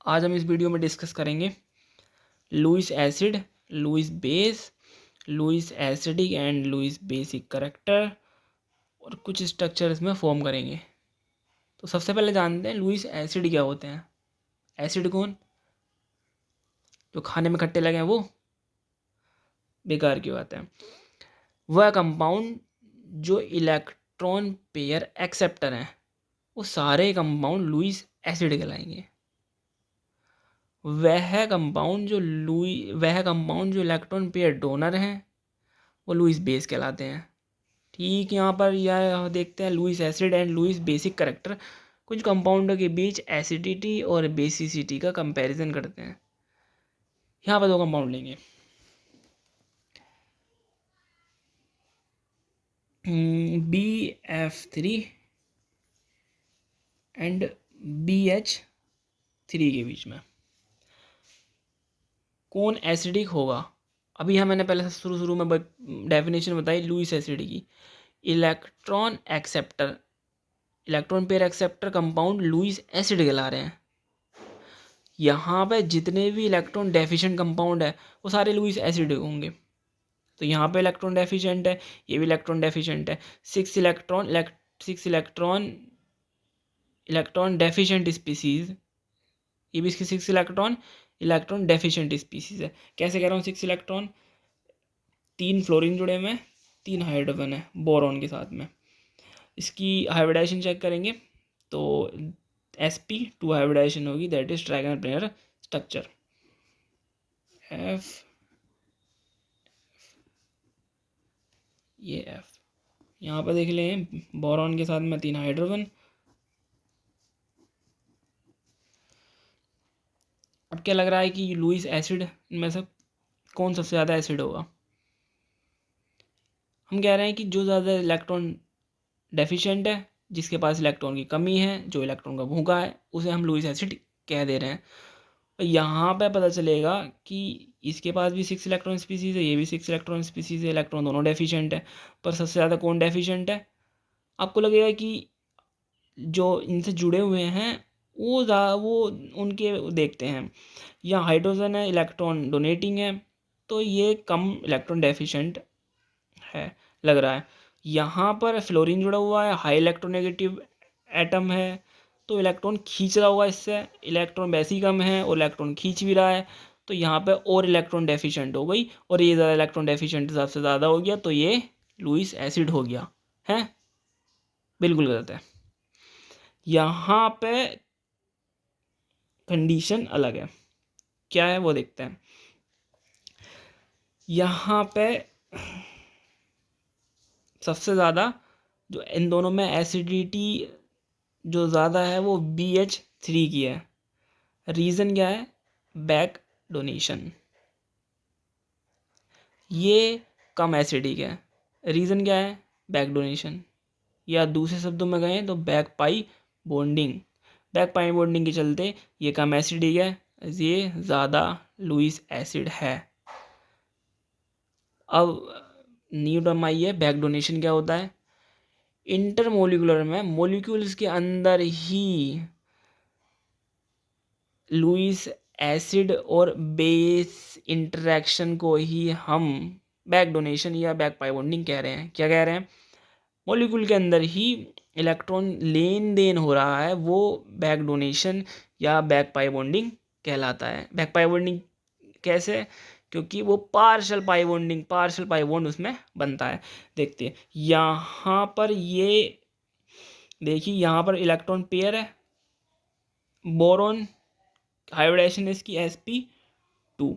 आज हम इस वीडियो में डिस्कस करेंगे Lewis acid, Lewis base, Lewis acidic and Lewis basic character और कुछ स्ट्रक्चर इसमें फॉर्म करेंगे। तो सबसे पहले जानते हैं लुईस एसिड क्या होते हैं। एसिड कौन? जो खाने में खट्टे लगे हैं वो? बेकार की बात है। वह कंपाउंड जो इलेक्ट्रॉन पेयर एक्सेप्टर हैं वो सारे कंपाउंड लुईस एसिड कहलाएंगे। वह कंपाउंड जो इलेक्ट्रॉन पेयर डोनर हैं वो लुईस बेस कहलाते हैं। ठीक, यहाँ पर यह देखते हैं Lewis acid and Lewis basic character. कुछ कंपाउंडों के बीच एसिडिटी और बेसिसिटी का कंपैरिजन करते हैं। यहाँ पर दो कंपाउंड लेंगे, BF3 एंड BH3 के बीच में कौन एसिडिक होगा? अभी यहाँ मैंने पहले से शुरू में डेफिनेशन बताई लुईस एसिड की। Electron acceptor, electron pair acceptor compound Lewis acid कहला रहे हैं। यहाँ पे जितने भी इलेक्ट्रॉन डेफिशिएंट कंपाउंड है वो सारे लुईस एसिड होंगे। तो यहाँ पे इलेक्ट्रॉन डेफिशिएंट है, ये भी इलेक्ट्रॉन डेफिशिएंट है। सिक्स इलेक्ट्रॉन डेफिशिएंट स्पीसीज, ये भी इसकी इलेक्ट्रॉन डेफिशिएंट स्पीसीज है। कैसे कह रहा हूँ? 6 इलेक्ट्रॉन, 3 फ्लोरीन जुड़े हुए हैं, 3 हाइड्रोजन है बोरॉन के साथ में। इसकी हाइब्रिडाइजेशन चेक करेंगे तो sp2 हाइब्रिडाइजेशन होगी, that is trigonal planar structure. F, ये F यहाँ पर देख लें, बोरॉन के साथ में 3 हाइड्रोजन। अब क्या लग रहा है कि लुईस एसिड में से कौन सबसे ज़्यादा एसिड होगा? हम कह रहे हैं कि जो ज़्यादा इलेक्ट्रॉन डेफिशिएंट है, जिसके पास इलेक्ट्रॉन की कमी है, जो इलेक्ट्रॉन का भूखा है, उसे हम लुईस एसिड कह दे रहे हैं। और यहाँ पे पता चलेगा कि इसके पास भी 6 इलेक्ट्रॉन स्पीसीज है, ये भी 6 इलेक्ट्रॉन स्पीसीज है, इलेक्ट्रॉन दोनों डेफिशिएंट है। पर सबसे ज़्यादा कौन डेफिशिएंट है? आपको लगेगा कि जो इनसे जुड़े हुए हैं वो उनके देखते हैं। यहाँ हाइड्रोजन है, इलेक्ट्रॉन डोनेटिंग है, तो ये कम इलेक्ट्रॉन डेफिशिएंट है लग रहा है। यहाँ पर फ्लोरीन जुड़ा हुआ है, हाई इलेक्ट्रोनेगेटिव एटम है, तो इलेक्ट्रॉन खींच रहा होगा इससे। इलेक्ट्रॉन वैसे ही कम है और इलेक्ट्रॉन खींच भी रहा है, तो यहाँ पे और इलेक्ट्रॉन डेफिशिएंट हो गई, और ये ज़्यादा इलेक्ट्रॉन डेफिशिएंट सबसे ज़्यादा हो गया, तो ये लुईस एसिड हो गया है। बिल्कुल गलत है। यहाँ पे कंडीशन अलग है। क्या है वो देखते हैं। यहाँ पे सबसे ज़्यादा जो इन दोनों में एसिडिटी जो ज़्यादा है वो BH3 की है। रीज़न क्या है? Back donation. ये कम एसिडिक है। रीज़न क्या है? बैक डोनेशन, या दूसरे शब्दों में कहें तो back pi bonding. Back pi bonding के चलते ये कम एसिडिक है, ये ज़्यादा लुईस एसिड है। अब न्यू टर्म आई है बैक डोनेशन। क्या होता है? इंटरमोलिकुलर में मोलिक्यूल्स के अंदर ही लुईस एसिड और बेस इंटरेक्शन को ही हम बैक डोनेशन या बैक पाई बॉन्डिंग कह रहे हैं। क्या कह रहे हैं? मॉलिक्यूल के अंदर ही इलेक्ट्रॉन लेन देन हो रहा है, वो बैक डोनेशन या बैक पाई बॉन्डिंग कहलाता है। बैक पाई बॉन्डिंग कैसे? क्योंकि वो पार्शियल पाई बॉन्ड उसमें बनता है। देखते हैं यहाँ पर, ये देखिए यहाँ पर इलेक्ट्रॉन पेयर है, बोरॉन हाइब्रिडाइजेशन इसकी sp2।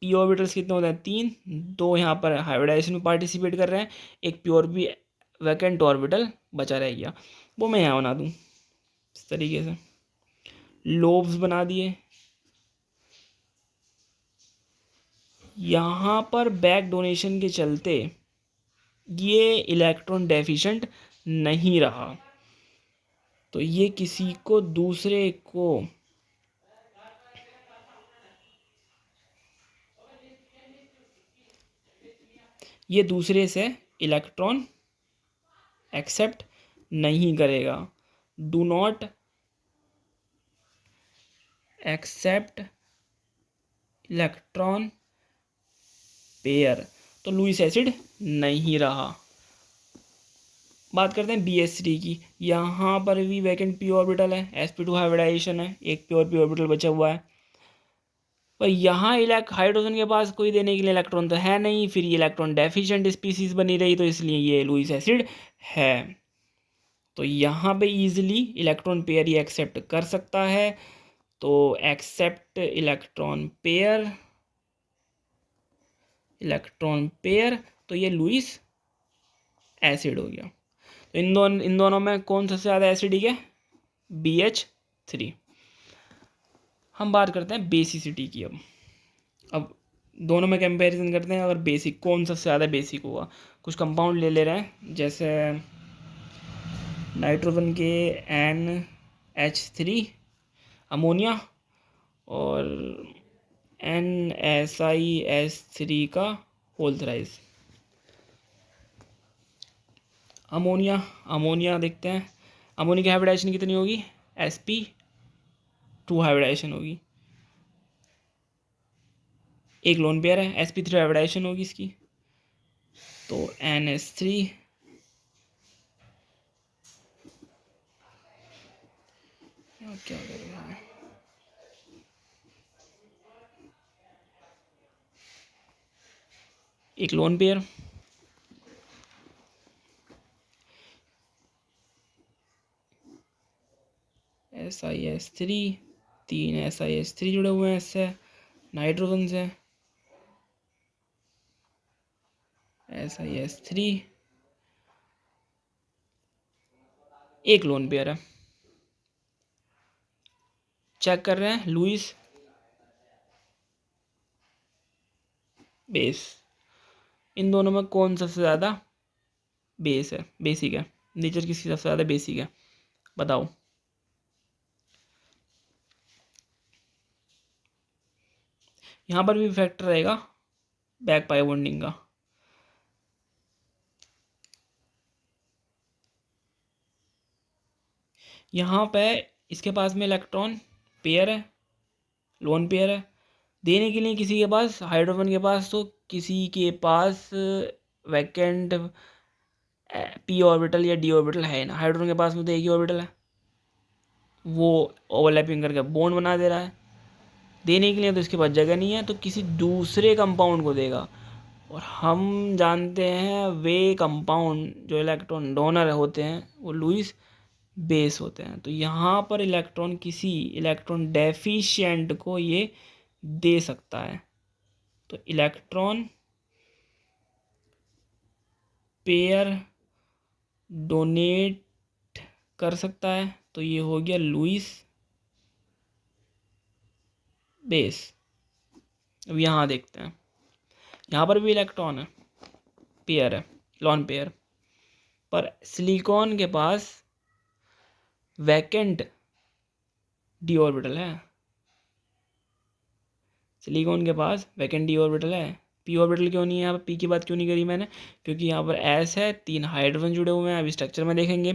p ऑर्बिटल्स कितने होते हैं? 3। 2 यहाँ पर हाइब्रिडाइजेशन में पार्टिसिपेट कर रहे हैं, एक प्योर भी वैकेंट ऑर्बिटल बचा रह गया, वो मैं यहाँ बना दूँ इस तरीके से। लोब्स बना दिए। यहाँ पर बैक डोनेशन के चलते ये इलेक्ट्रॉन डेफिशिएंट नहीं रहा, तो ये किसी को दूसरे को ये दूसरे से इलेक्ट्रॉन एक्सेप्ट नहीं करेगा। Do not accept electron pair, तो लुईस एसिड नहीं रहा। बात करते हैं BH3 की। यहाँ पर भी वैकेंट पी ऑर्बिटल है, sp2 हाइब्रिडाइजेशन है, एक प्योर पी ऑर्बिटल बचा हुआ है। पर यहाँ हाइड्रोजन के पास कोई देने के लिए इलेक्ट्रॉन तो है नहीं, फिर ये इलेक्ट्रॉन डेफिशिएंट स्पीसीज बनी रही, तो इसलिए ये लुईस एसिड है। तो यहाँ पे इजीली इलेक्ट्रॉन पेयर ये एक्सेप्ट कर सकता है। तो एक्सेप्ट इलेक्ट्रॉन पेयर, तो ये लुईस एसिड हो गया। तो इन दोनों में कौन सबसे ज़्यादा एसिडिक है? BH3। हम बात करते हैं बेसिसिटी की। अब दोनों में कंपैरिजन करते हैं, अगर बेसिक कौन सबसे ज़्यादा बेसिक होगा। कुछ कंपाउंड ले रहे हैं, जैसे नाइट्रोजन के NH3 अमोनिया और NSiS3 का होल थ्राइस। अमोनिया देखते हैं, अमोनिया की हाइब्रिडाइजेशन कितनी होगी? sp2 हाइब्रिडाइजेशन होगी, एक लोन पेयर है, sp3 हाइब्रिडाइजेशन होगी इसकी, तो NH3 क्या कर रहा है, एक लोन पेयर, SiS3, 3 SiS3 जुड़े हुए हैं इससे, नाइट्रोजन से SiS3, एक लोन पेयर है। चेक कर रहे हैं लुईस बेस, इन दोनों में कौन सबसे ज़्यादा बेसिक है, नेचर किसकी सबसे ज़्यादा बेसिक है, बताओ। यहाँ पर भी फैक्टर रहेगा बैक पाई बॉन्डिंग का। यहाँ पे इसके पास में इलेक्ट्रॉन पेयर है, लोन पेयर है, देने के लिए किसी के पास, हाइड्रोजन के पास तो किसी के पास वैकेंट p ऑर्बिटल या d ऑर्बिटल है ना, हाइड्रोजन के पास में तो एक ही ऑर्बिटल है, वो ओवरलैपिंग करके बॉन्ड बना दे रहा है। देने के लिए तो इसके पास जगह नहीं है, तो किसी दूसरे कंपाउंड को देगा। और हम जानते हैं वे कंपाउंड जो इलेक्ट्रॉन डोनर होते हैं वो लुईस बेस होते हैं। तो यहाँ पर इलेक्ट्रॉन किसी इलेक्ट्रॉन डेफिशिएंट को ये दे सकता है, तो इलेक्ट्रॉन पेयर डोनेट कर सकता है, तो ये हो गया लुईस बेस। अब यहाँ देखते हैं, यहाँ पर भी इलेक्ट्रॉन है, पेयर है, लॉन पेयर, पर सिलिकॉन के पास वैकेंट d ऑर्बिटल है, सिलिकॉन के पास वैकेंट d ऑर्बिटल है। p ऑर्बिटल क्यों नहीं है? यहाँ पर p की बात क्यों नहीं करी मैंने? क्योंकि यहाँ पर s है, 3 हाइड्रोजन जुड़े हुए हैं, अभी स्ट्रक्चर में देखेंगे।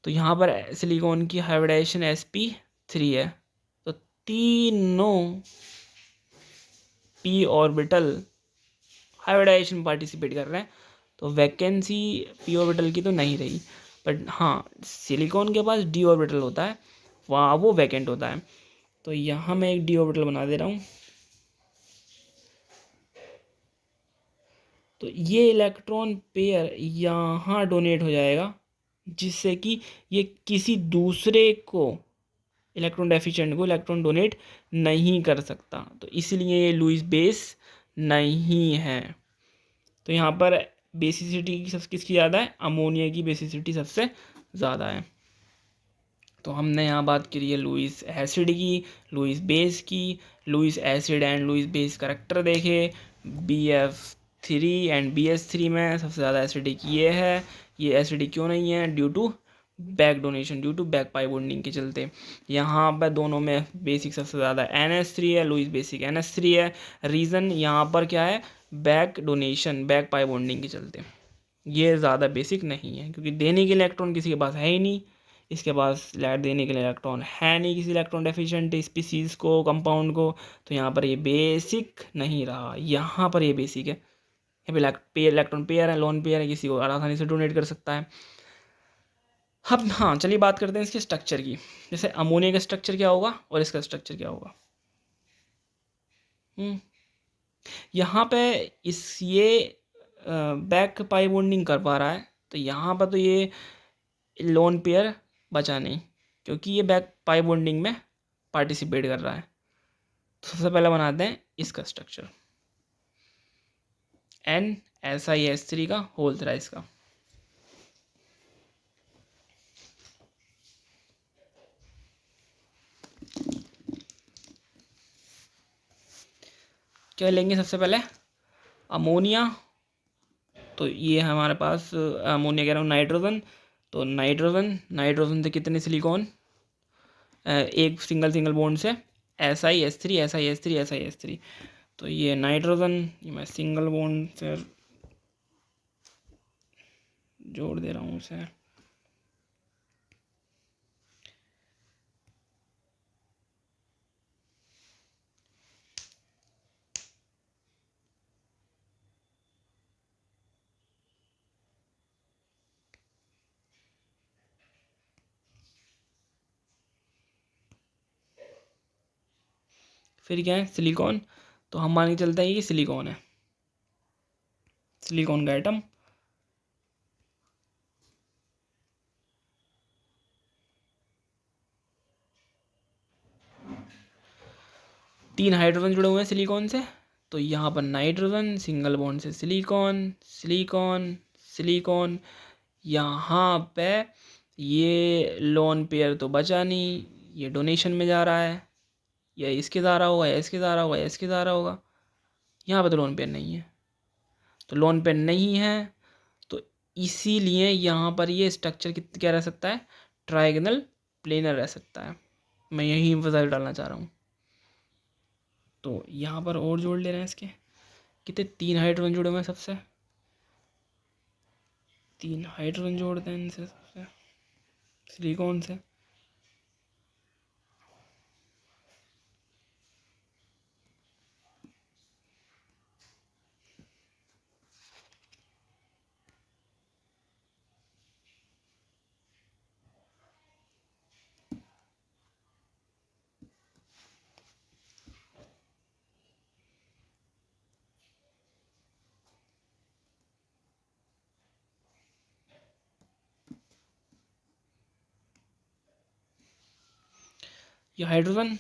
तो यहाँ पर सिलिकॉन की हाइब्रिडाइजेशन sp3 है, तो तीनों p ऑर्बिटल हाइब्रिडाइजेशन पार्टिसिपेट कर रहे हैं, तो वैकेंसी p ऑर्बिटल की तो नहीं रही। बट हाँ, सिलिकॉन के पास d ऑर्बिटल होता है, वहाँ वो वैकेंट होता है। तो यहाँ मैं एक d ऑर्बिटल बना दे रहा हूँ, तो ये इलेक्ट्रॉन पेयर यहाँ डोनेट हो जाएगा, जिससे कि ये किसी दूसरे को, इलेक्ट्रॉन डेफिशिएंट को इलेक्ट्रॉन डोनेट नहीं कर सकता, तो इसलिए ये लुईस बेस नहीं है। तो यहाँ पर बेसिसिटी किसकी ज़्यादा है? अमोनिया की बेसिसिटी सबसे ज़्यादा है। तो हमने यहाँ बात करी है लुईस एसिड की, लुईस बेस की, Lewis acid and Lewis base character देखे। BF3 एंड BH3 में सबसे ज़्यादा एसिडिक ये है। ये एसिडिक क्यों नहीं है? Due to back donation, due to back pi bonding के चलते। यहाँ पर दोनों में बेसिक सबसे ज़्यादा NH3 है, लुईस बेसिक NH3 है। रीज़न यहाँ पर क्या है? Back donation, back pi bonding के चलते। ये ज़्यादा बेसिक नहीं है, क्योंकि देने के इलेक्ट्रॉन किसी के पास है ही नहीं, इसके पास लाइट देने के लिए इलेक्ट्रॉन है नहीं किसी इलेक्ट्रॉन डेफिशिएंट स्पीसीज को, कंपाउंड को, तो यहाँ पर ये बेसिक नहीं रहा, यहाँ पर ये बेसिक है। यहाँ पे इलेक्ट्रॉन पेयर है, लोन पेयर है, किसी को आसानी से डोनेट कर सकता है। अब हाँ चलिए बात करते हैं इसके स्ट्रक्चर की। जैसे अमोनिया का स्ट्रक्चर क्या होगा और इसका स्ट्रक्चर क्या होगा। यहाँ पे ये बैक पाई बॉन्डिंग कर पा रहा है, तो यहाँ पर तो ये लोन पेयर बचा नहीं, क्योंकि ये बैक पाई बॉन्डिंग में पार्टिसिपेट कर रहा है। तो सबसे पहले बनाते हैं इसका स्ट्रक्चर, NSiS3 का होल थ्राइस का। क्या लेंगे सबसे पहले, अमोनिया, तो ये हमारे पास अमोनिया कह रहा हूँ नाइट्रोजन, तो नाइट्रोजन से कितने सिलिकॉन, एक सिंगल बॉन्ड से SiS3, तो ये नाइट्रोजन, ये मैं सिंगल बॉन्ड से जोड़ दे रहा हूँ उसे। फिर क्या है, सिलिकॉन, तो हम मान के चलते हैं कि सिलिकॉन है, सिलिकॉन का एटम। तीन हाइड्रोजन जुड़े हुए हैं सिलिकॉन से, तो यहाँ पर नाइट्रोजन, सिंगल बॉन्ड से सिलिकॉन, सिलिकॉन, सिलिकॉन, यहाँ पे ये लोन पेयर तो बचा नहीं, ये डोनेशन में जा रहा है, या इसके जा रहा होगा, या इसके जा रहा होगा, या इसके जा रहा होगा। यहाँ पे तो लोन पेयर नहीं है, तो लोन पेयर नहीं है, तो इसीलिए यहाँ पर ये स्ट्रक्चर क्या रह सकता है, ट्रायगोनल प्लेनर रह सकता है। मैं यही एम्फसाइज डालना चाह रहा हूँ। तो यहाँ पर और जोड़ ले रहे हैं इसके, कितने, तीन हाइड्रोजन जुड़े हुए हैं सबसे, तीन हाइड्रोजन जोड़ते हैं इनसे सबसे, सिलिकॉन से। ये हाइड्रोजन,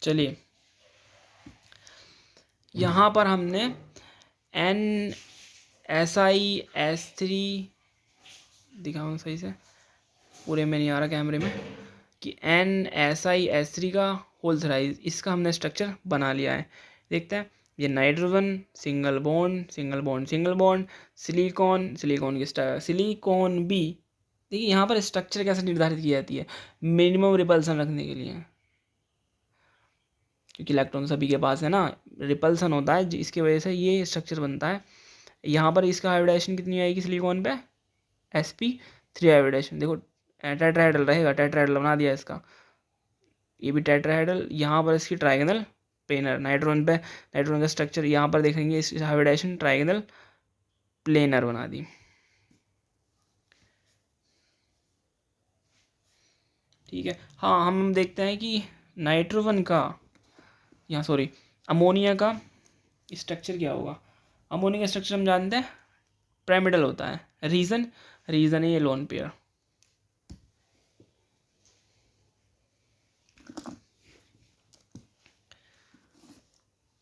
चलिए यहाँ पर हमने NSiS3 दिखाऊँ सही से, पूरे में नहीं आ रहा कैमरे में, कि NSiS3 का होल थ्राइस, इसका हमने स्ट्रक्चर बना लिया है। देखते हैं, ये nitrogen, single bond, single bond, single bond, silicon, silicon की सिलिकॉन बी। देखिए यहाँ पर स्ट्रक्चर कैसे निर्धारित की जाती है, मिनिमम रिपल्सन रखने के लिए, क्योंकि इलेक्ट्रॉन सभी के पास है ना, रिपल्सन होता है इसकी वजह से ये स्ट्रक्चर बनता है। यहाँ पर इसका हाइब्रिडेशन कितनी आएगी सिलिकॉन पे, sp3 हाइब्रिडेशन। देखो टेट्राहेड्रल रहेगा, टेट्राहेड्रल बना दिया इसका, ये भी टेट्राहेड्रल। यहाँ पर इसकी ट्राइगोनल प्लेनर, नाइट्रोजन पे नाइट्रोजन का स्ट्रक्चर यहाँ पर देखेंगे, इस हाइब्रिडेशन ट्राइगोनल प्लेनर बना दी। ठीक है, हाँ हम देखते हैं कि नाइट्रोजन का, यहाँ सॉरी अमोनिया का स्ट्रक्चर क्या होगा। अमोनिया का स्ट्रक्चर हम जानते हैं पिरामिडल होता है, रीजन है ये लोन पेयर।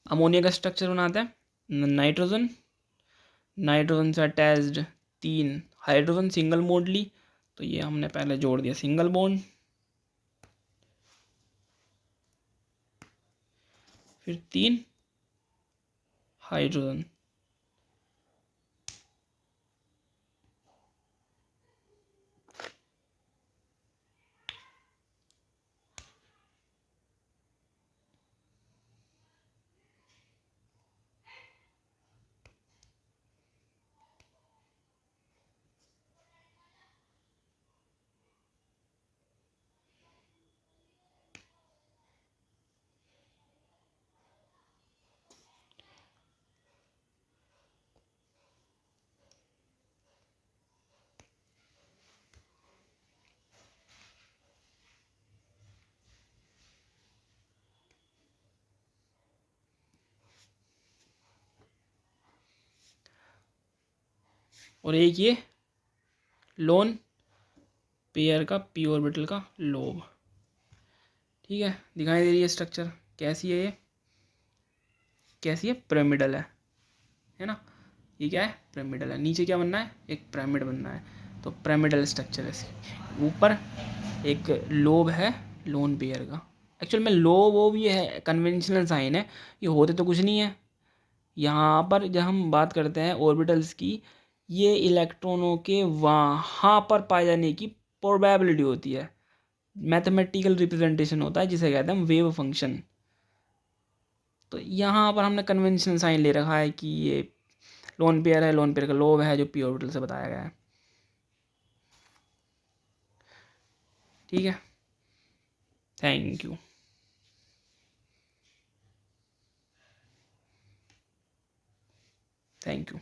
अमोनिया का स्ट्रक्चर बनाते हैं नाइट्रोजन, नाइट्रोजन से अटैच्ड तीन हाइड्रोजन सिंगल बॉन्ड ली, तो ये हमने पहले जोड़ दिया सिंगल बॉन्ड, फिर 3 हाइड्रोजन। और एक ये लोन पेयर का पी ऑर्बिटल का लोब। ठीक है, दिखाई दे रही है स्ट्रक्चर कैसी है, ये कैसी है, पिरामिडल है ना। ये क्या है, पिरामिडल है। नीचे क्या बनना है, एक पिरामिड बनना है, तो पिरामिडल स्ट्रक्चर है इसकी। ऊपर एक लोब है लोन पेयर का। एक्चुअल में लोब वो भी है, कन्वेंशनल साइन है, ये होते तो कुछ नहीं है। यहाँ पर जब हम बात करते हैं ऑर्बिटल्स की, ये इलेक्ट्रॉनों के वहाँ पर पाए जाने की प्रोबेबिलिटी होती है। मैथमेटिकल रिप्रेजेंटेशन होता है जिसे कहते हैं हम वेव फंक्शन। तो यहाँ पर हमने कन्वेंशनल साइन ले रखा है कि ये लोन पेयर है, लोन पेयर का लोब है जो पी ऑर्बिटल से बताया गया है। ठीक है, थैंक यू। Thank you.